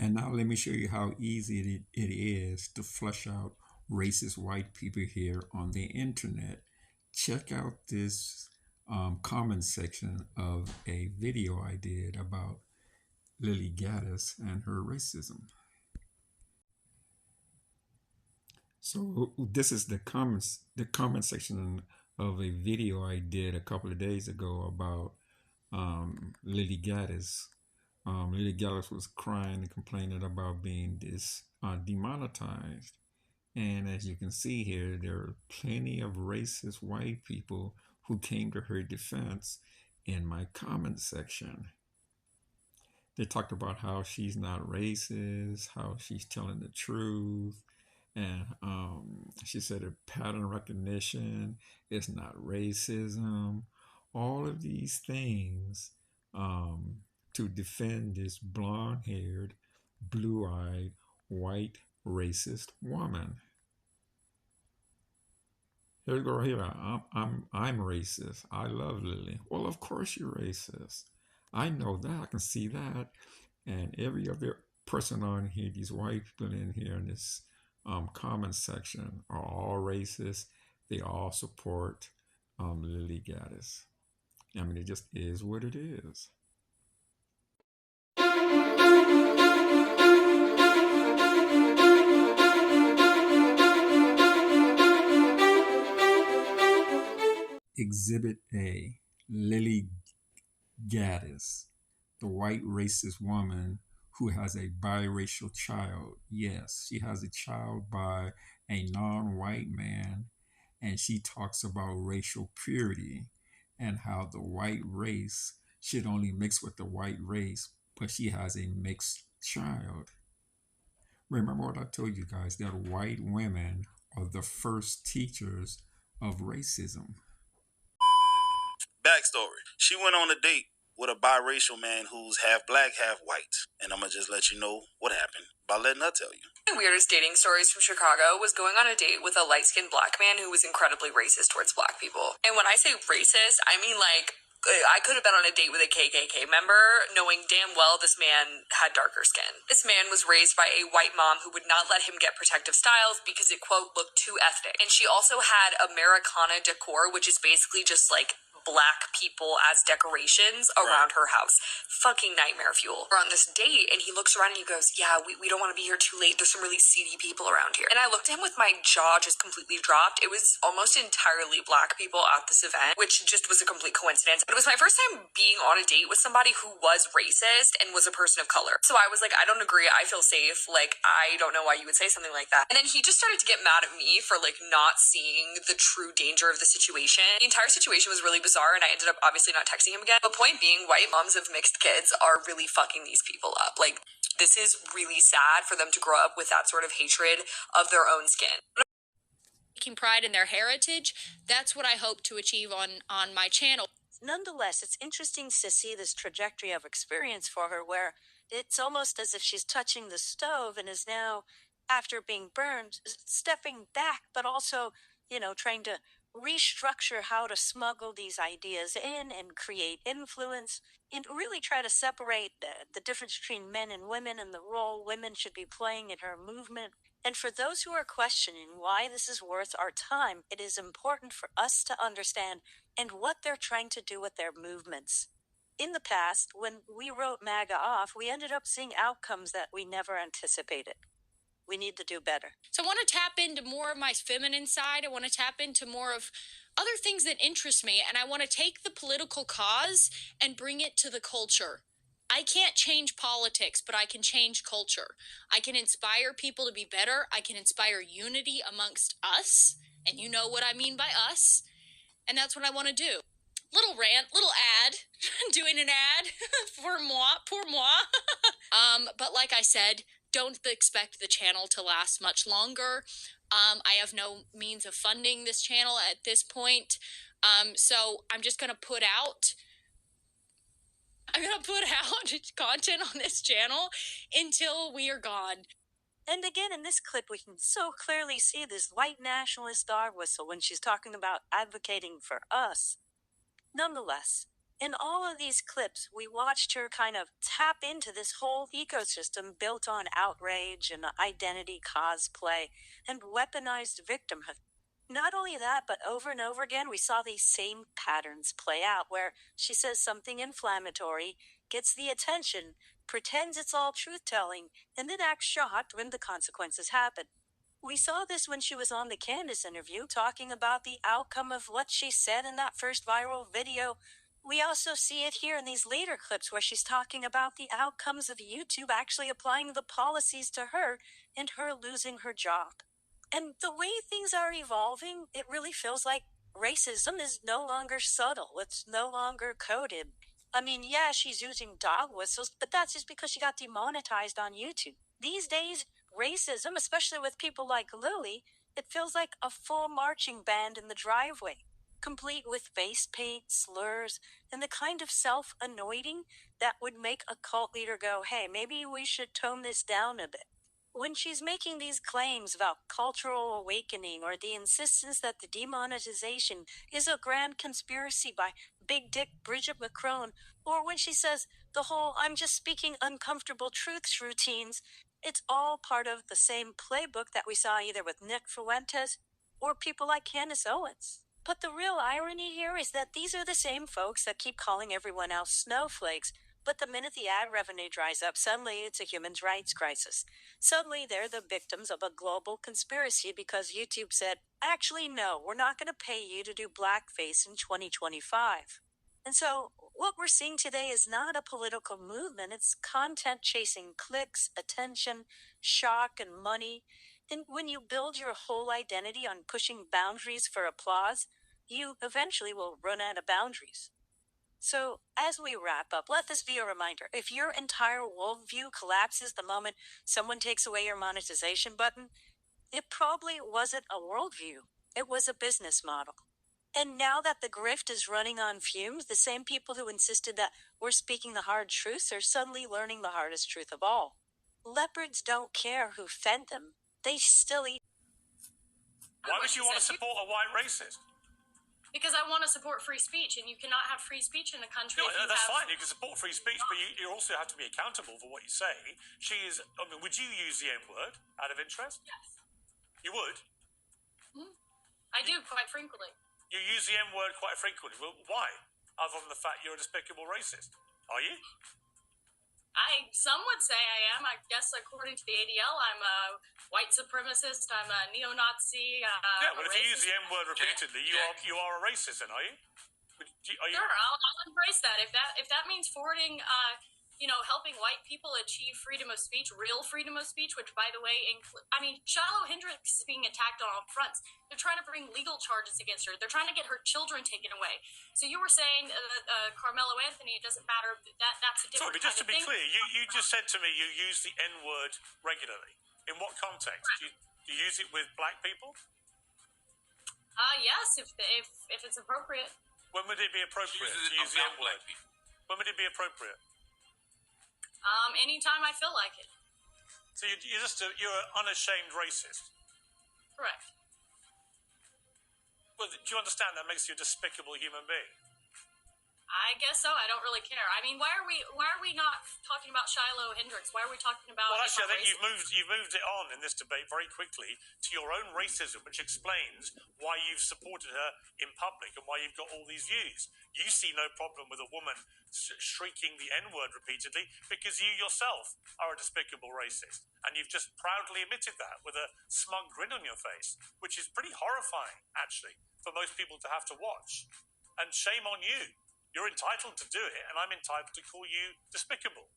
And now let me show you how easy it is to flush out racist white people here on the internet. Check out this comment section of a video I did about Lilly Gaddis and her racism. So this is the comment section of a video I did a couple of days ago about Lilly Gaddis. Lilly Gaddis was crying and complaining about being demonetized. And as you can see here, there are plenty of racist white people who came to her defense in my comment section. They talked about how she's not racist, how she's telling the truth, and she said a pattern recognition is not racism. All of these things to defend this blonde-haired, blue-eyed, white racist woman. Here we go. Here I'm racist. I love Lilly. Well, of course you're racist. I know that. I can see that. And every other person on here, these white people in here in this comment section, are all racist. They all support Lilly Gaddis. I mean, it just is what it is. Exhibit A, Lilly Gaddis, the white racist woman who has a biracial child. Yes, she has a child by a non-white man, and she talks about racial purity and how the white race should only mix with the white race, but she has a mixed child. Remember what I told you guys, that white women are the first teachers of racism. Backstory: she went on a date with a biracial man who's half black, half white. And I'm going to just let you know what happened by letting her tell you. The weirdest dating stories from Chicago was going on a date with a light-skinned black man who was incredibly racist towards black people. And when I say racist, I mean like I could have been on a date with a KKK member, knowing damn well this man had darker skin. This man was raised by a white mom who would not let him get protective styles because it, quote, looked too ethnic. And she also had Americana decor, which is basically just like black people as decorations around her house. Fucking nightmare fuel. We're on this date and he looks around and he goes, yeah, we don't want to be here too late. There's some really seedy people around here. And I looked at him with my jaw just completely dropped. It was almost entirely black people at this event, which just was a complete coincidence. But it was my first time being on a date with somebody who was racist and was a person of color. So I was like, I don't agree. I feel safe. Like, I don't know why you would say something like that. And then he just started to get mad at me for like not seeing the true danger of the situation. The entire situation was really bizarre and I ended up obviously not texting him again. But point being, white moms of mixed kids are really fucking these people up. Like, this is really sad for them to grow up with that sort of hatred of their own skin. Taking pride in their heritage, that's what I hope to achieve on my channel. Nonetheless, it's interesting to see this trajectory of experience for her where it's almost as if she's touching the stove and is now, after being burned, stepping back, but also, trying to restructure how to smuggle these ideas in and create influence and really try to separate the difference between men and women and the role women should be playing in her movement. And for those who are questioning why this is worth our time, it is important for us to understand and what they're trying to do with their movements. In the past, when we wrote MAGA off, we ended up seeing outcomes that we never anticipated. We need to do better. So I want to tap into more of my feminine side. I want to tap into more of other things that interest me. And I want to take the political cause and bring it to the culture. I can't change politics, but I can change culture. I can inspire people to be better. I can inspire unity amongst us. And you know what I mean by us. And that's what I want to do. Little rant, little ad, doing an ad for moi, pour moi. But like I said, don't expect the channel to last much longer. I have no means of funding this channel at this point. So I'm just going to put out content on this channel until we are gone. And again, in this clip, we can so clearly see this white nationalist dog whistle when she's talking about advocating for us. Nonetheless, In all of these clips, we watched her kind of tap into this whole ecosystem built on outrage and identity cosplay and weaponized victimhood. Not only that, but over and over again, we saw these same patterns play out where she says something inflammatory, gets the attention, pretends it's all truth telling, and then acts shocked when the consequences happen. We saw this when she was on the Candace interview talking about the outcome of what she said in that first viral video. We also see it here in these later clips where she's talking about the outcomes of YouTube actually applying the policies to her and her losing her job. And the way things are evolving, it really feels like racism is no longer subtle. It's no longer coded. I mean, yeah, she's using dog whistles, but that's just because she got demonetized on YouTube. These days, racism, especially with people like Lilly, it feels like a full marching band in the driveway, complete with face paint, slurs, and the kind of self-anointing that would make a cult leader go, hey, maybe we should tone this down a bit. When she's making these claims about cultural awakening or the insistence that the demonetization is a grand conspiracy by big dick Bridget McCrone, or when she says the whole I'm just speaking uncomfortable truths routines, it's all part of the same playbook that we saw either with Nick Fuentes or people like Candace Owens. But the real irony here is that these are the same folks that keep calling everyone else snowflakes, but the minute the ad revenue dries up, suddenly it's a human rights crisis. Suddenly they're the victims of a global conspiracy because YouTube said, actually, no, we're not going to pay you to do blackface in 2025. And so what we're seeing today is not a political movement. It's content chasing clicks, attention, shock, and money. And when you build your whole identity on pushing boundaries for applause, you eventually will run out of boundaries. So, as we wrap up, let this be a reminder. If your entire worldview collapses the moment someone takes away your monetization button, it probably wasn't a worldview. It was a business model. And now that the grift is running on fumes, the same people who insisted that we're speaking the hard truths are suddenly learning the hardest truth of all. Leopards don't care who fed them. They still eat. Why would you want to support a white racist? Because I want to support free speech, and you cannot have free speech in a country. No, that's fine. You can support free speech, but you also have to be accountable for what you say. Would you use the N-word out of interest? Yes. You would? I do, quite frequently. You use the N-word quite frequently. Well, why? Other than the fact you're a despicable racist. Are you? Some would say I am. I guess according to the ADL, I'm a white supremacist. I'm a neo-Nazi. Yeah, well, if you use the N-word repeatedly, you are a racist, then, are you? Sure, I'll embrace that. If that means forwarding, helping white people achieve freedom of speech, real freedom of speech, which, by the way, Shiloh Hendricks is being attacked on all fronts. They're trying to bring legal charges against her. They're trying to get her children taken away. So you were saying Carmelo Anthony, it doesn't matter. That's a different. Sorry, but just to be clear, you just said to me you use the N-word regularly. In what context? Do you use it with black people? Yes, if it's appropriate. When would it be appropriate to use the N-word? When would it be appropriate? Anytime I feel like it. So you're an unashamed racist? Correct. Well, do you understand that makes you a despicable human being? I guess so. I don't really care. I mean, why are we not talking about Shiloh Hendricks? Why are we talking about? Well, actually, I think you've moved it on in this debate very quickly to your own racism, which explains why you've supported her in public and why you've got all these views. You see no problem with a woman shrieking the N-word repeatedly because you yourself are a despicable racist, and you've just proudly admitted that with a smug grin on your face, which is pretty horrifying, actually, for most people to have to watch. And shame on you. You're entitled to do it, and I'm entitled to call you despicable.